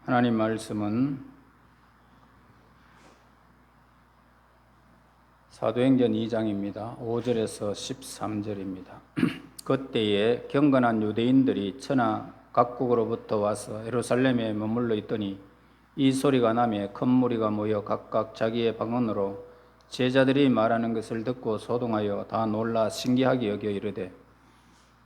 하나님 말씀은 사도행전 2장입니다. 5절에서 13절입니다. 그때에 경건한 유대인들이 천하 각국으로부터 와서 예루살렘에 머물러 있더니 이 소리가 나매 큰 무리가 모여 각각 자기의 방언으로 제자들이 말하는 것을 듣고 소동하여 다 놀라 신기하게 여겨 이르되,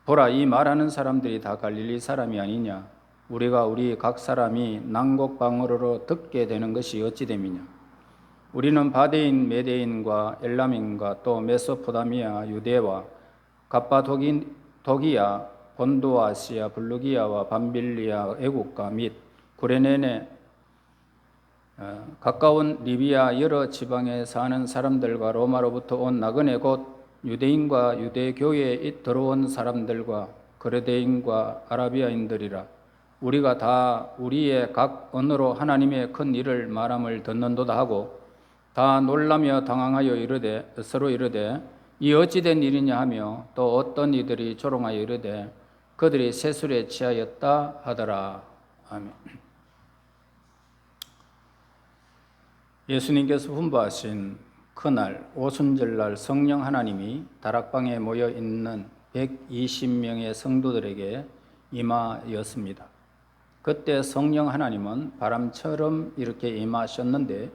보라, 이 말하는 사람들이 다 갈릴리 사람이 아니냐? 우리가 우리 각 사람이 난곡 방언으로 듣게 되는 것이 어찌 됨이냐? 우리는 바데인 메데인과 엘람인과 또 메소포타미아 유대와 갑바도기야 본도와 아시아 블루기야와 밤빌리아 애국가 및 구레네네 가까운 리비아 여러 지방에 사는 사람들과 로마로부터 온 나그네 곧 유대인과 유대교회에 들어온 사람들과 그레데인과 아라비아인들이라. 우리가 다 우리의 각 언어로 하나님의 큰 일을 말함을 듣는도다 하고 다 놀라며 당황하여 서로 이르되 이 어찌된 일이냐 하며 또 어떤 이들이 조롱하여 이르되 그들이 세술에 취하였다 하더라. 아멘. 예수님께서 훈부하신 그날 오순절날 성령 하나님이 다락방에 모여 있는 120명의 성도들에게 임하였습니다. 그때 성령 하나님은 바람처럼 이렇게 임하셨는데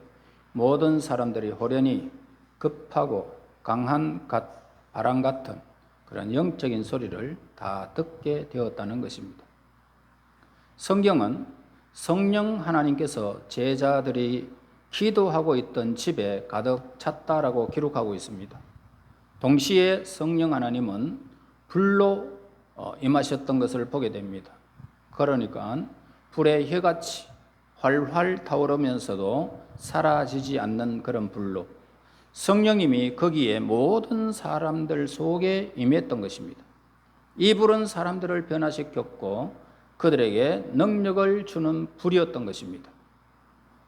모든 사람들이 호련히 급하고 강한 바람 같은 그런 영적인 소리를 다 듣게 되었다는 것입니다. 성경은 성령 하나님께서 제자들이 기도하고 있던 집에 가득 찼다라고 기록하고 있습니다. 동시에 성령 하나님은 불로 임하셨던 것을 보게 됩니다. 그러니까 불의 혀같이 활활 타오르면서도 사라지지 않는 그런 불로 성령님이 거기에 모든 사람들 속에 임했던 것입니다. 이 불은 사람들을 변화시켰고 그들에게 능력을 주는 불이었던 것입니다.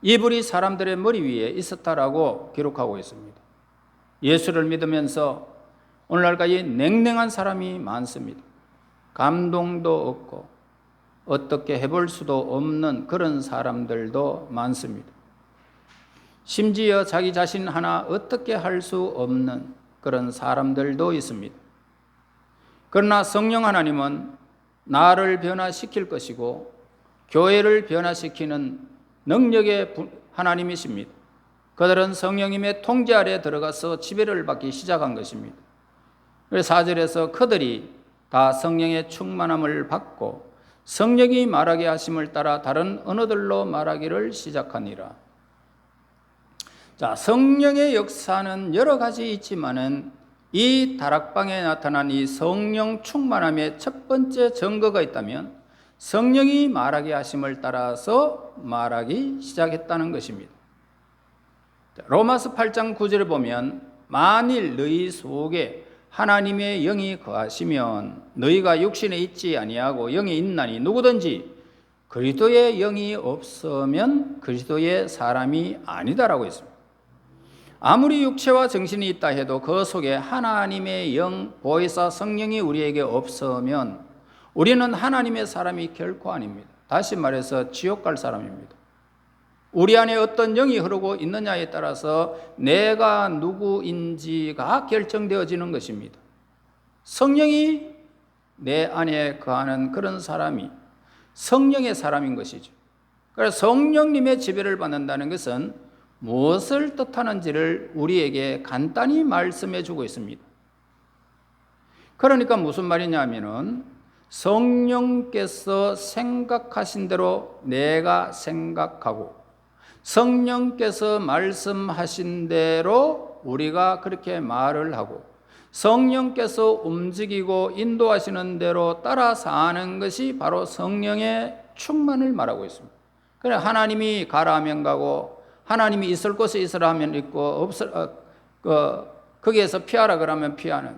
이 불이 사람들의 머리 위에 있었다라고 기록하고 있습니다. 예수를 믿으면서 오늘날까지 냉랭한 사람이 많습니다. 감동도 없고 어떻게 해볼 수도 없는 그런 사람들도 많습니다. 심지어 자기 자신 하나 어떻게 할 수 없는 그런 사람들도 있습니다. 그러나 성령 하나님은 나를 변화시킬 것이고 교회를 변화시키는 능력의 하나님이십니다. 그들은 성령님의 통제 아래 들어가서 지배를 받기 시작한 것입니다. 그래서 4절에서 그들이 다 성령의 충만함을 받고 성령이 말하게 하심을 따라 다른 언어들로 말하기를 시작하니라. 자, 성령의 역사는 여러 가지 있지만은 이 다락방에 나타난 이 성령 충만함의 첫 번째 증거가 있다면 성령이 말하게 하심을 따라서 말하기 시작했다는 것입니다. 로마서 8장 9절을 보면 만일 너희 속에 하나님의 영이 거하시면 너희가 육신에 있지 아니하고 영이 있나니 누구든지 그리스도의 영이 없으면 그리스도의 사람이 아니다라고 했습니다. 아무리 육체와 정신이 있다 해도 그 속에 하나님의 영 보혜사 성령이 우리에게 없으면 우리는 하나님의 사람이 결코 아닙니다. 다시 말해서 지옥 갈 사람입니다. 우리 안에 어떤 영이 흐르고 있느냐에 따라서 내가 누구인지가 결정되어지는 것입니다. 성령이 내 안에 거하는 그런 사람이 성령의 사람인 것이죠. 그래서 성령님의 지배를 받는다는 것은 무엇을 뜻하는지를 우리에게 간단히 말씀해 주고 있습니다. 그러니까 무슨 말이냐 하면은 성령께서 생각하신 대로 내가 생각하고 성령께서 말씀하신 대로 우리가 그렇게 말을 하고 성령께서 움직이고 인도하시는 대로 따라 사는 것이 바로 성령의 충만을 말하고 있습니다. 그래 하나님이 가라 하면 가고 하나님이 있을 곳에 있으라 하면 있고 거기에서 피하라 그러면 피하는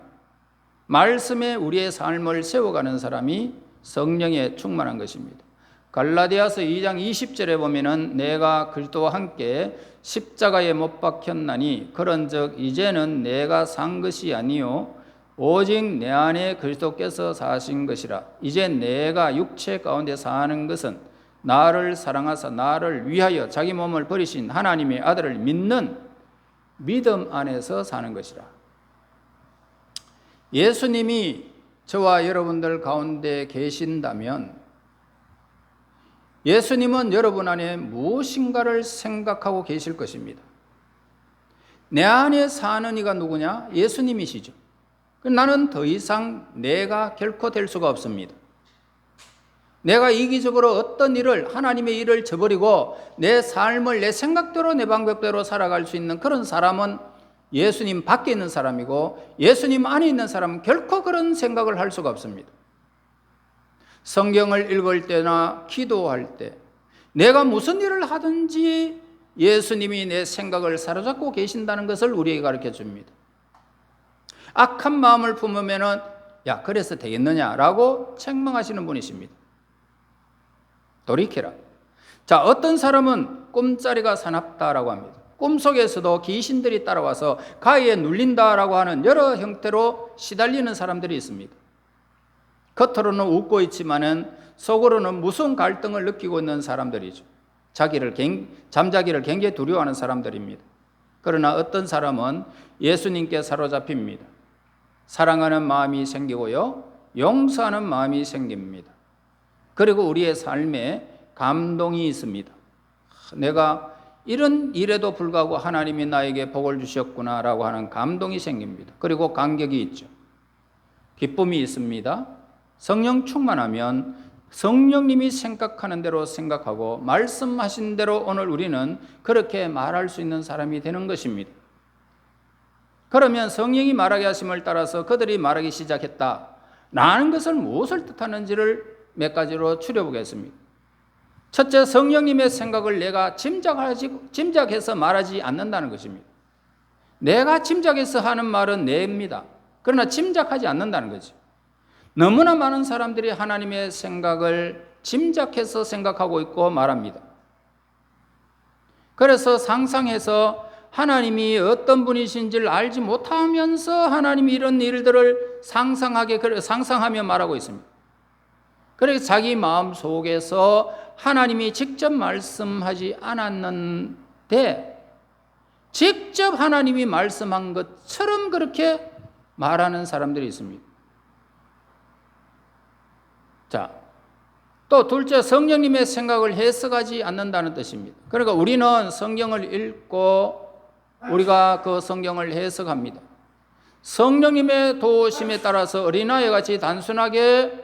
말씀에 우리의 삶을 세워가는 사람이 성령에 충만한 것입니다. 갈라디아서 2장 20절에 보면은 내가 그리스도와 함께 십자가에 못 박혔나니 그런즉 이제는 내가 산 것이 아니요 오직 내 안에 그리스도께서 사신 것이라. 이제 내가 육체 가운데 사는 것은 나를 사랑하사 나를 위하여 자기 몸을 버리신 하나님의 아들을 믿는 믿음 안에서 사는 것이라. 예수님이 저와 여러분들 가운데 계신다면 예수님은 여러분 안에 무엇인가를 생각하고 계실 것입니다. 내 안에 사는 이가 누구냐? 예수님이시죠. 나는 더 이상 내가 결코 될 수가 없습니다. 내가 이기적으로 어떤 일을, 하나님의 일을 저버리고 내 삶을 내 생각대로 내 방법대로 살아갈 수 있는 그런 사람은 예수님 밖에 있는 사람이고, 예수님 안에 있는 사람은 결코 그런 생각을 할 수가 없습니다. 성경을 읽을 때나 기도할 때 내가 무슨 일을 하든지 예수님이 내 생각을 사로잡고 계신다는 것을 우리에게 가르쳐 줍니다. 악한 마음을 품으면은 야, 그래서 되겠느냐라고 책망하시는 분이십니다. 돌이켜라. 자, 어떤 사람은 꿈자리가 사납다라고 합니다. 꿈속에서도 귀신들이 따라와서 가위에 눌린다라고 하는 여러 형태로 시달리는 사람들이 있습니다. 겉으로는 웃고 있지만은 속으로는 무슨 갈등을 느끼고 있는 사람들이죠. 잠자기를 굉장히 두려워하는 사람들입니다. 그러나 어떤 사람은 예수님께 사로잡힙니다. 사랑하는 마음이 생기고요, 용서하는 마음이 생깁니다. 그리고 우리의 삶에 감동이 있습니다. 내가 이런 일에도 불구하고 하나님이 나에게 복을 주셨구나라고 하는 감동이 생깁니다. 그리고 감격이 있죠. 기쁨이 있습니다. 성령 충만하면 성령님이 생각하는 대로 생각하고 말씀하신 대로 오늘 우리는 그렇게 말할 수 있는 사람이 되는 것입니다. 그러면 성령이 말하게 하심을 따라서 그들이 말하기 시작했다 라는 것을 무엇을 뜻하는지를 몇 가지로 추려보겠습니다. 첫째, 성령님의 생각을 내가 짐작해서 말하지 않는다는 것입니다. 내가 짐작해서 하는 말은 내입니다. 그러나 짐작하지 않는다는 거죠. 너무나 많은 사람들이 하나님의 생각을 짐작해서 생각하고 있고 말합니다. 그래서 상상해서 하나님이 어떤 분이신지를 알지 못하면서 하나님이 이런 일들을 상상하며 말하고 있습니다. 그래서 자기 마음 속에서 하나님이 직접 말씀하지 않았는데 직접 하나님이 말씀한 것처럼 그렇게 말하는 사람들이 있습니다. 자, 또 둘째, 성령님의 생각을 해석하지 않는다는 뜻입니다. 그러니까 우리는 성경을 읽고 우리가 그 성경을 해석합니다. 성령님의 도우심에 따라서 어린아이 같이 단순하게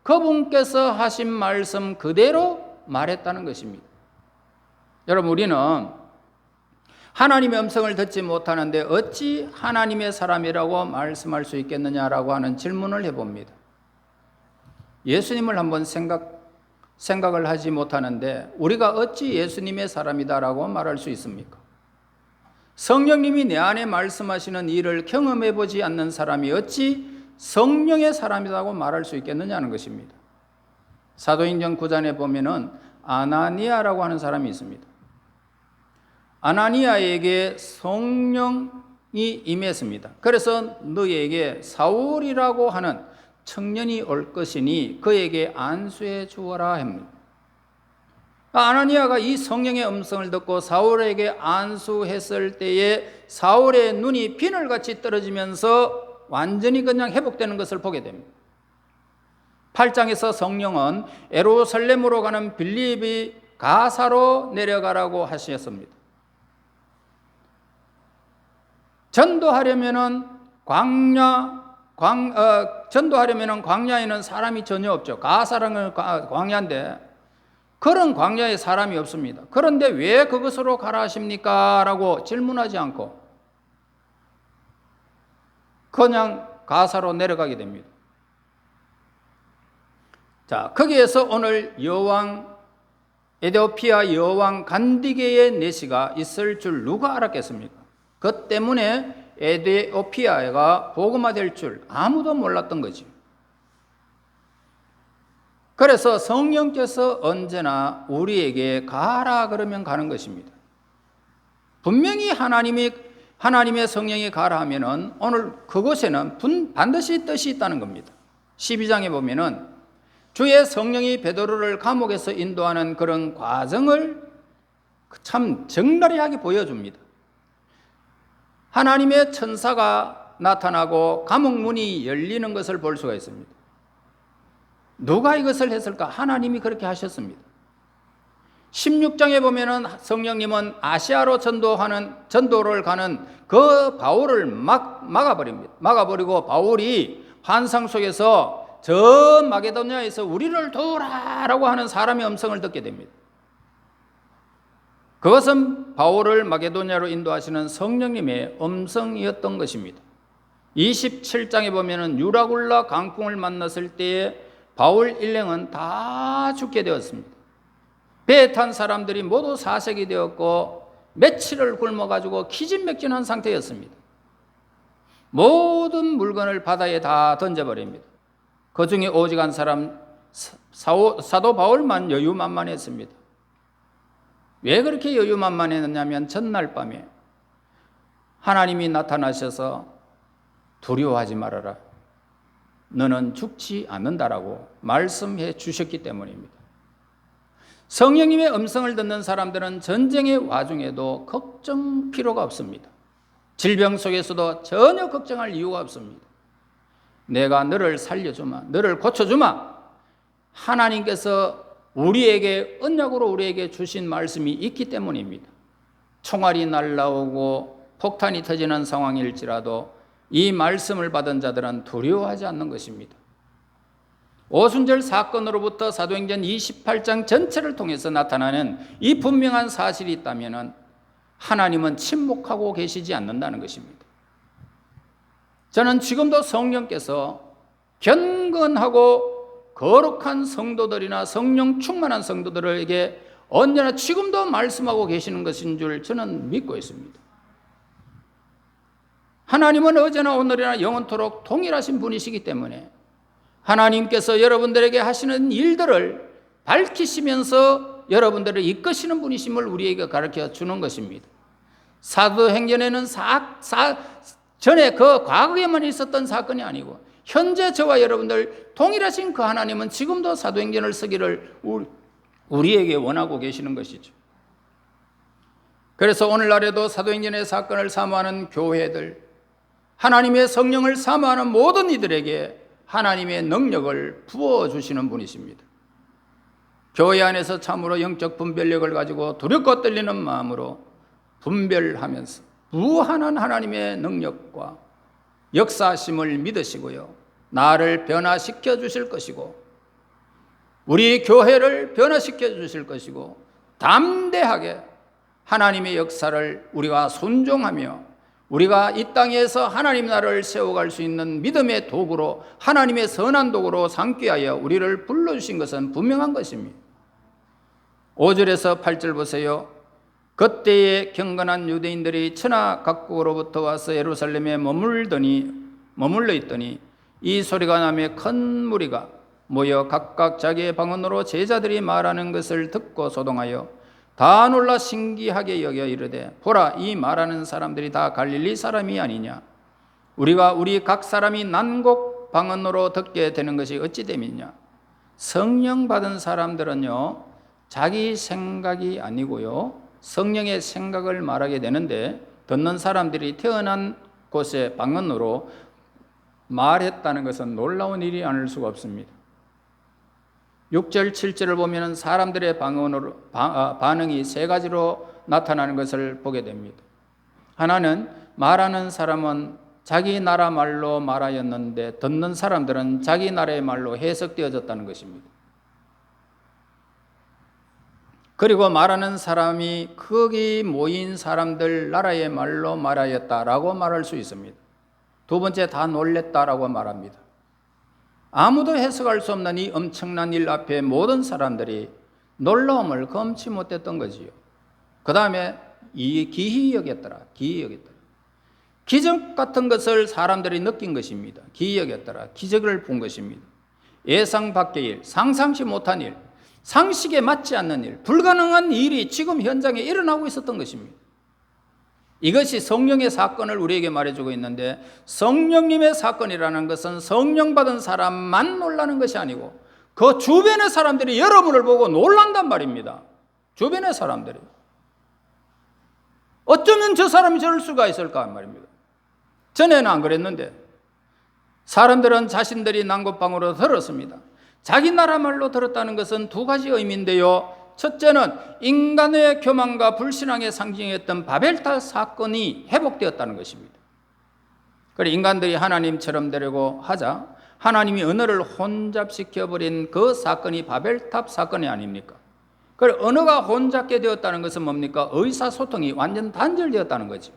그분께서 하신 말씀 그대로 말했다는 것입니다. 여러분, 우리는 하나님의 음성을 듣지 못하는데 어찌 하나님의 사람이라고 말씀할 수 있겠느냐라고 하는 질문을 해봅니다. 예수님을 한번 생각을 하지 못하는데 우리가 어찌 예수님의 사람이다라고 말할 수 있습니까? 성령님이 내 안에 말씀하시는 일을 경험해 보지 않는 사람이 어찌 성령의 사람이라고 말할 수 있겠느냐는 것입니다. 사도행전 9장에 보면은 아나니아라고 하는 사람이 있습니다. 아나니아에게 성령이 임했습니다. 그래서 너에게 사울이라고 하는 청년이 올 것이니 그에게 안수해 주어라 합니다. 아나니아가 이 성령의 음성을 듣고 사울에게 안수했을 때에 사울의 눈이 비늘같이 떨어지면서 완전히 그냥 회복되는 것을 보게 됩니다. 8장에서 성령은 예루살렘으로 가는 빌립이 가사로 내려가라고 하셨습니다. 전도하려면은 광야에는 사람이 전혀 없죠. 가사라는 광야인데 그런 광야에 사람이 없습니다. 그런데 왜 그것으로 가라 하십니까? 라고 질문하지 않고 그냥 가사로 내려가게 됩니다. 자, 거기에서 오늘 에디오피아 여왕 간디게의 내시가 있을 줄 누가 알았겠습니까? 그 때문에 에디오피아가 복음화될 줄 아무도 몰랐던 거죠. 그래서 성령께서 언제나 우리에게 가라 그러면 가는 것입니다. 분명히 하나님의 성령이 가라 하면은 오늘 그곳에는 반드시 뜻이 있다는 겁니다. 12장에 보면은 주의 성령이 베드로를 감옥에서 인도하는 그런 과정을 참 적나라하게 보여줍니다. 하나님의 천사가 나타나고 감옥 문이 열리는 것을 볼 수가 있습니다. 누가 이것을 했을까? 하나님이 그렇게 하셨습니다. 16장에 보면은 성령님은 아시아로 전도를 가는 그 바울을 막아버립니다. 막아버리고 바울이 환상 속에서 저 마게도냐에서 우리를 도우라라고 하는 사람의 음성을 듣게 됩니다. 그것은 바울을 마게도냐로 인도하시는 성령님의 음성이었던 것입니다. 27장에 보면은 유라굴라 강풍을 만났을 때에 바울 일행은 다 죽게 되었습니다. 배에 탄 사람들이 모두 사색이 되었고 며칠을 굶어가지고 기진맥진한 상태였습니다. 모든 물건을 바다에 다 던져버립니다. 그 중에 오직 한 사람 사도 바울만 여유만만했습니다. 왜 그렇게 여유만만했느냐면 전날 밤에 하나님이 나타나셔서 두려워하지 말아라, 너는 죽지 않는다라고 말씀해 주셨기 때문입니다. 성령님의 음성을 듣는 사람들은 전쟁의 와중에도 걱정 필요가 없습니다. 질병 속에서도 전혀 걱정할 이유가 없습니다. 내가 너를 살려주마, 너를 고쳐주마. 하나님께서 우리에게 언약으로 우리에게 주신 말씀이 있기 때문입니다. 총알이 날라오고 폭탄이 터지는 상황일지라도 이 말씀을 받은 자들은 두려워하지 않는 것입니다. 오순절 사건으로부터 사도행전 28장 전체를 통해서 나타나는 이 분명한 사실이 있다면 하나님은 침묵하고 계시지 않는다는 것입니다. 저는 지금도 성령께서 견건하고 거룩한 성도들이나 성령 충만한 성도들에게 언제나 지금도 말씀하고 계시는 것인 줄 저는 믿고 있습니다. 하나님은 어제나 오늘이나 영원토록 동일하신 분이시기 때문에 하나님께서 여러분들에게 하시는 일들을 밝히시면서 여러분들을 이끄시는 분이심을 우리에게 가르쳐 주는 것입니다. 사도행전에는 전에 그 과거에만 있었던 사건이 아니고 현재 저와 여러분들 동일하신 그 하나님은 지금도 사도행전을 쓰기를 우리에게 원하고 계시는 것이죠. 그래서 오늘날에도 사도행전의 사건을 사모하는 교회들, 하나님의 성령을 사모하는 모든 이들에게 하나님의 능력을 부어주시는 분이십니다. 교회 안에서 참으로 영적 분별력을 가지고 두렵고 떨리는 마음으로 분별하면서 무한한 하나님의 능력과 역사심을 믿으시고요, 나를 변화시켜 주실 것이고 우리 교회를 변화시켜 주실 것이고 담대하게 하나님의 역사를 우리가 순종하며 우리가 이 땅에서 하나님 나라를 세워갈 수 있는 믿음의 도구로, 하나님의 선한 도구로 삼기 위하여 우리를 불러주신 것은 분명한 것입니다. 5절에서 8절 보세요. 그때에 경건한 유대인들이 천하 각국으로부터 와서 예루살렘에 머물러 있더니 이 소리가 나며 큰 무리가 모여 각각 자기의 방언으로 제자들이 말하는 것을 듣고 소동하여 다 놀라 신기하게 여겨 이르되, 보라, 이 말하는 사람들이 다 갈릴리 사람이 아니냐? 우리가 우리 각 사람이 난곡 방언으로 듣게 되는 것이 어찌 됨이냐? 성령 받은 사람들은요, 자기 생각이 아니고요, 성령의 생각을 말하게 되는데, 듣는 사람들이 태어난 곳에 방언으로 말했다는 것은 놀라운 일이 아닐 수가 없습니다. 6절, 7절을 보면 사람들의 반응이 세 가지로 나타나는 것을 보게 됩니다. 하나는 말하는 사람은 자기 나라 말로 말하였는데 듣는 사람들은 자기 나라의 말로 해석되어졌다는 것입니다. 그리고 말하는 사람이 거기 모인 사람들 나라의 말로 말하였다라고 말할 수 있습니다. 두 번째, 다 놀랬다라고 말합니다. 아무도 해석할 수 없는 이 엄청난 일 앞에 모든 사람들이 놀라움을 금치 못했던 거지요. 그 다음에 이 기이 여겼더라. 기적 같은 것을 사람들이 느낀 것입니다. 기이 여겼더라. 기적을 본 것입니다. 예상 밖의 일, 상상치 못한 일, 상식에 맞지 않는 일, 불가능한 일이 지금 현장에 일어나고 있었던 것입니다. 이것이 성령의 사건을 우리에게 말해주고 있는데, 성령님의 사건이라는 것은 성령 받은 사람만 놀라는 것이 아니고 그 주변의 사람들이 여러분을 보고 놀란단 말입니다. 주변의 사람들이. 어쩌면 저 사람이 저럴 수가 있을까 말입니다. 전에는 안 그랬는데 사람들은 자신들이 난고방으로 들었습니다. 자기 나라 말로 들었다는 것은 두 가지 의미인데요. 첫째는 인간의 교만과 불신앙의 상징이었던 바벨탑 사건이 회복되었다는 것입니다. 그래 인간들이 하나님처럼 되려고 하자 하나님이 언어를 혼잡시켜버린 그 사건이 바벨탑 사건이 아닙니까? 그래 언어가 혼잡게 되었다는 것은 뭡니까? 의사소통이 완전 단절되었다는 거죠.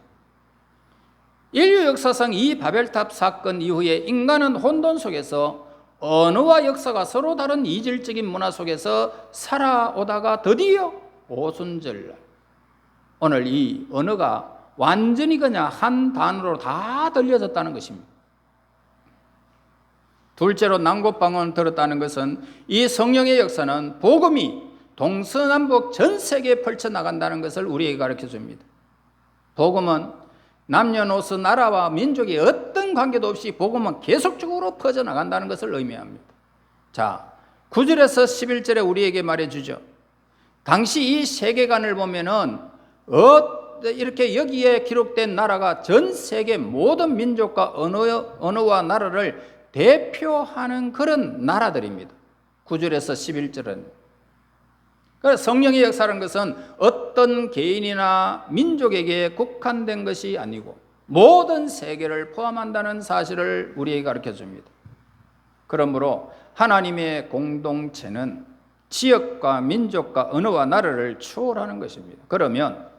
인류 역사상 이 바벨탑 사건 이후에 인간은 혼돈 속에서 언어와 역사가 서로 다른 이질적인 문화 속에서 살아오다가 드디어 오순절날 오늘 이 언어가 완전히 그냥 한 단어로 다 들려졌다는 것입니다. 둘째로 난고방언을 들었다는 것은 이 성령의 역사는 복음이 동서남북 전 세계에 펼쳐나간다는 것을 우리에게 가르쳐 줍니다. 복음은 남녀노소 나라와 민족의 어떤 관계도 없이 복음은 계속적으로 퍼져나간다는 것을 의미합니다. 자, 9절에서 11절에 우리에게 말해주죠. 당시 이 세계관을 보면은 이렇게 여기에 기록된 나라가 전 세계 모든 민족과 언어와 나라를 대표하는 그런 나라들입니다. 9절에서 11절은. 그래서 성령의 역사라는 것은 어떤 개인이나 민족에게 국한된 것이 아니고 모든 세계를 포함한다는 사실을 우리에게 가르쳐 줍니다. 그러므로 하나님의 공동체는 지역과 민족과 언어와 나라를 초월하는 것입니다. 그러면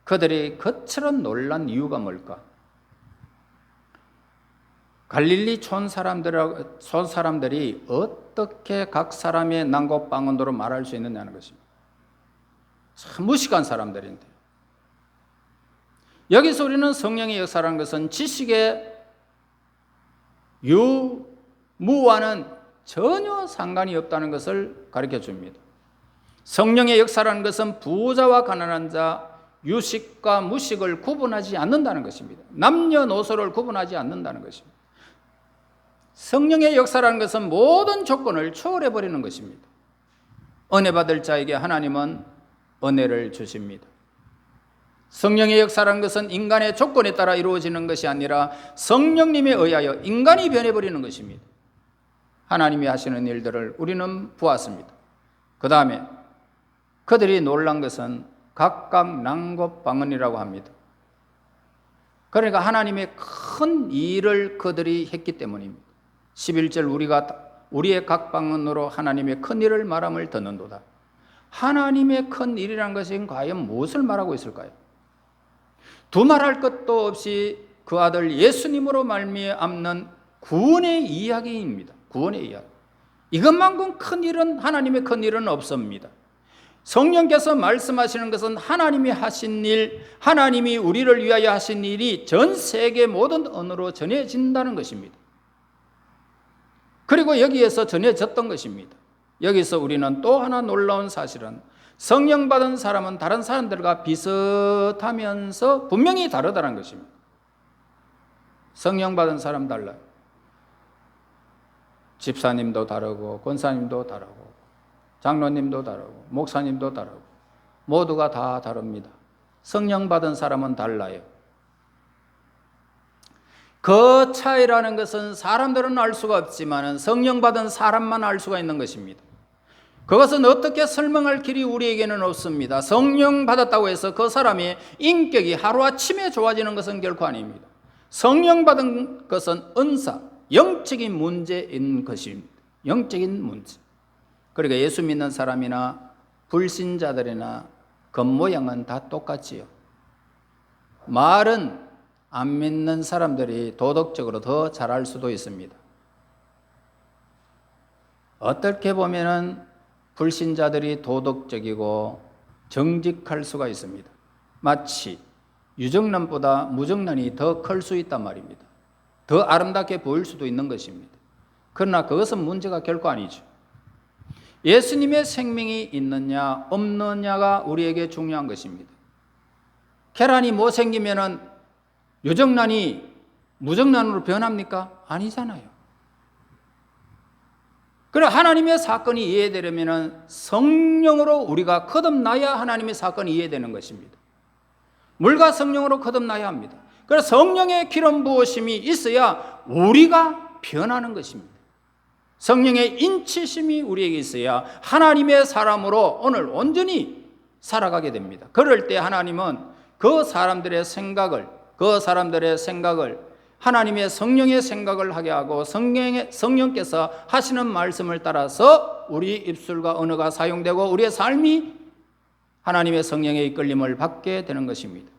그들이 그처럼 놀란 이유가 뭘까? 갈릴리 촌 사람들이 어떻게 각 사람의 난고방언으로 말할 수 있느냐는 것입니다. 참 무식한 사람들인데 여기서 우리는 성령의 역사라는 것은 지식의 유무와는 전혀 상관이 없다는 것을 가르쳐 줍니다. 성령의 역사라는 것은 부자와 가난한 자, 유식과 무식을 구분하지 않는다는 것입니다. 남녀노소를 구분하지 않는다는 것입니다. 성령의 역사라는 것은 모든 조건을 초월해버리는 것입니다. 은혜 받을 자에게 하나님은 은혜를 주십니다. 성령의 역사라는 것은 인간의 조건에 따라 이루어지는 것이 아니라 성령님에 의하여 인간이 변해버리는 것입니다. 하나님이 하시는 일들을 우리는 보았습니다. 그 다음에 그들이 놀란 것은 각각 난고방언이라고 합니다. 그러니까 하나님의 큰 일을 그들이 했기 때문입니다. 11절 우리의 각 방언으로 하나님의 큰 일을 말함을 듣는도다. 하나님의 큰 일이란 것은 과연 무엇을 말하고 있을까요? 두말할 것도 없이 그 아들 예수님으로 말미암는 구원의 이야기입니다. 구원의 이야기. 이것만큼 큰 일은 하나님의 큰 일은 없습니다. 성령께서 말씀하시는 것은 하나님이 하신 일, 하나님이 우리를 위하여 하신 일이 전 세계 모든 언어로 전해진다는 것입니다. 그리고 여기에서 전해졌던 것입니다. 여기서 우리는 또 하나 놀라운 사실은 성령 받은 사람은 다른 사람들과 비슷하면서 분명히 다르다는 것입니다. 성령 받은 사람 달라요. 집사님도 다르고 권사님도 다르고 장로님도 다르고 목사님도 다르고 모두가 다 다릅니다. 성령 받은 사람은 달라요. 그 차이라는 것은 사람들은 알 수가 없지만 성령 받은 사람만 알 수가 있는 것입니다. 그것은 어떻게 설명할 길이 우리에게는 없습니다. 성령 받았다고 해서 그 사람의 인격이 하루아침에 좋아지는 것은 결코 아닙니다. 성령 받은 것은 은사, 영적인 문제인 것입니다. 영적인 문제. 그러니까 예수 믿는 사람이나 불신자들이나 겉모양은 다 똑같지요. 말은 안 믿는 사람들이 도덕적으로 더 잘할 수도 있습니다. 어떻게 보면은 불신자들이 도덕적이고 정직할 수가 있습니다. 마치 유정란보다 무정란이 더 클 수 있단 말입니다. 더 아름답게 보일 수도 있는 것입니다. 그러나 그것은 문제가 결코 아니죠. 예수님의 생명이 있느냐 없느냐가 우리에게 중요한 것입니다. 계란이 못생기면은 유정란이 무정란으로 변합니까? 아니잖아요. 그래 하나님의 사건이 이해되려면 성령으로 우리가 거듭나야 하나님의 사건이 이해되는 것입니다. 물과 성령으로 거듭나야 합니다. 그래서 성령의 기름 부으심이 있어야 우리가 변하는 것입니다. 성령의 인치심이 우리에게 있어야 하나님의 사람으로 오늘 온전히 살아가게 됩니다. 그럴 때 하나님은 그 사람들의 생각을 하나님의 성령의 생각을 하게 하고 성령께서 하시는 말씀을 따라서 우리 입술과 언어가 사용되고 우리의 삶이 하나님의 성령의 이끌림을 받게 되는 것입니다.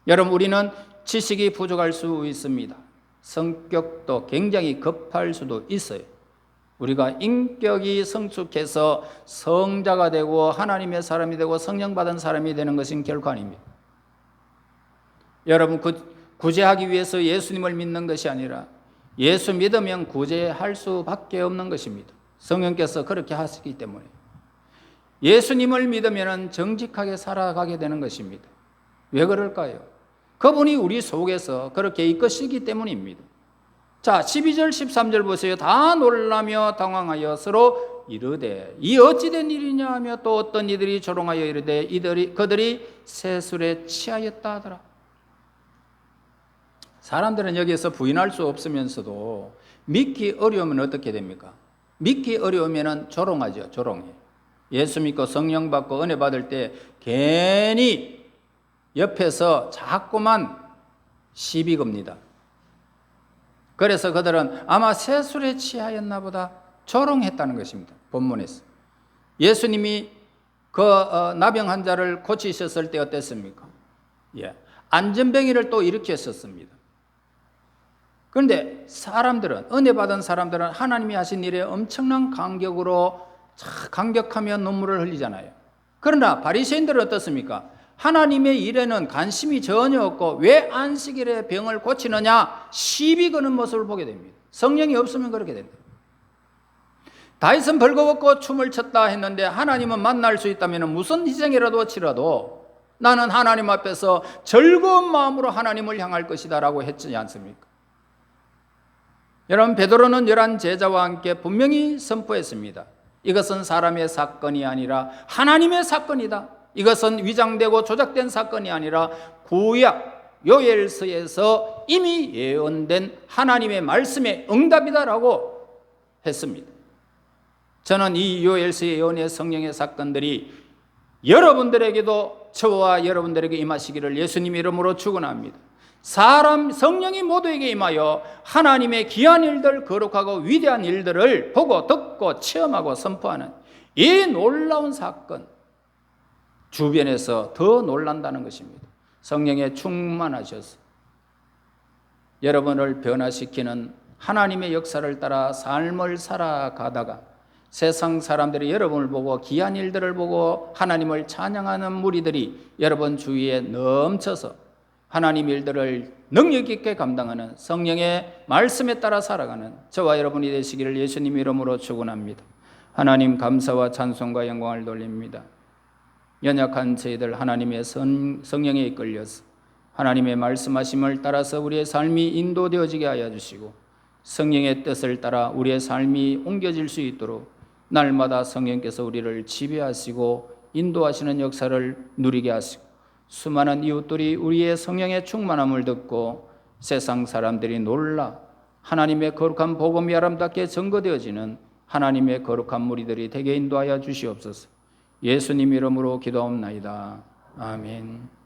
여러분, 우리는 지식이 부족할 수 있습니다. 성격도 굉장히 급할 수도 있어요. 우리가 인격이 성숙해서 성자가 되고 하나님의 사람이 되고 성령 받은 사람이 되는 것은 결코 아닙니다. 여러분, 구제하기 위해서 예수님을 믿는 것이 아니라 예수 믿으면 구제할 수밖에 없는 것입니다. 성령께서 그렇게 하시기 때문에 예수님을 믿으면 정직하게 살아가게 되는 것입니다. 왜 그럴까요? 그분이 우리 속에서 그렇게 이끄시기 때문입니다. 자, 12절 13절 보세요. 다 놀라며 당황하여 서로 이르되 이 어찌된 일이냐 하며 또 어떤 이들이 조롱하여 이르되 그들이 새술에 취하였다 하더라. 사람들은 여기에서 부인할 수 없으면서도 믿기 어려우면 어떻게 됩니까? 믿기 어려우면 조롱하죠. 조롱해. 예수 믿고 성령 받고 은혜 받을 때 괜히 옆에서 자꾸만 시비 겁니다. 그래서 그들은 아마 새술에 취하였나 보다 조롱했다는 것입니다. 본문에서. 예수님이 그 나병 환자를 고치셨을 때 어땠습니까? 안전병이를 또 일으켰었습니다. 그런데 사람들은, 은혜 받은 사람들은 하나님이 하신 일에 엄청난 감격하며 눈물을 흘리잖아요. 그러나 바리새인들은 어떻습니까? 하나님의 일에는 관심이 전혀 없고 왜 안식일에 병을 고치느냐 시비 거는 모습을 보게 됩니다. 성령이 없으면 그렇게 된다. 다윗은 벌거벗고 춤을 췄다 했는데 하나님은 만날 수 있다면 무슨 희생이라도 치러도 나는 하나님 앞에서 즐거운 마음으로 하나님을 향할 것이다 라고 했지 않습니까? 여러분, 베드로는 11 제자와 함께 분명히 선포했습니다. 이것은 사람의 사건이 아니라 하나님의 사건이다. 이것은 위장되고 조작된 사건이 아니라 구약 요엘서에서 이미 예언된 하나님의 말씀의 응답이다라고 했습니다. 저는 이 요엘서의 예언의 성령의 사건들이 여러분들에게도 저와 여러분들에게 임하시기를 예수님 이름으로 축원합니다. 성령이 모두에게 임하여 하나님의 귀한 일들, 거룩하고 위대한 일들을 보고 듣고 체험하고 선포하는 이 놀라운 사건, 주변에서 더 놀란다는 것입니다. 성령에 충만하셔서 여러분을 변화시키는 하나님의 역사를 따라 삶을 살아가다가 세상 사람들이 여러분을 보고 귀한 일들을 보고 하나님을 찬양하는 무리들이 여러분 주위에 넘쳐서 하나님 일들을 능력 있게 감당하는 성령의 말씀에 따라 살아가는 저와 여러분이 되시기를 예수님 이름으로 축원합니다. 하나님 감사와 찬송과 영광을 돌립니다. 연약한 저희들 하나님의 성령에 이끌려서 하나님의 말씀하심을 따라서 우리의 삶이 인도되어지게 하여 주시고 성령의 뜻을 따라 우리의 삶이 옮겨질 수 있도록 날마다 성령께서 우리를 지배하시고 인도하시는 역사를 누리게 하시고 수많은 이웃들이 우리의 성령의 충만함을 듣고 세상 사람들이 놀라 하나님의 거룩한 복음이 아름답게 증거되어지는 하나님의 거룩한 무리들이 되게 인도하여 주시옵소서. 예수님 이름으로 기도하옵나이다. 아멘.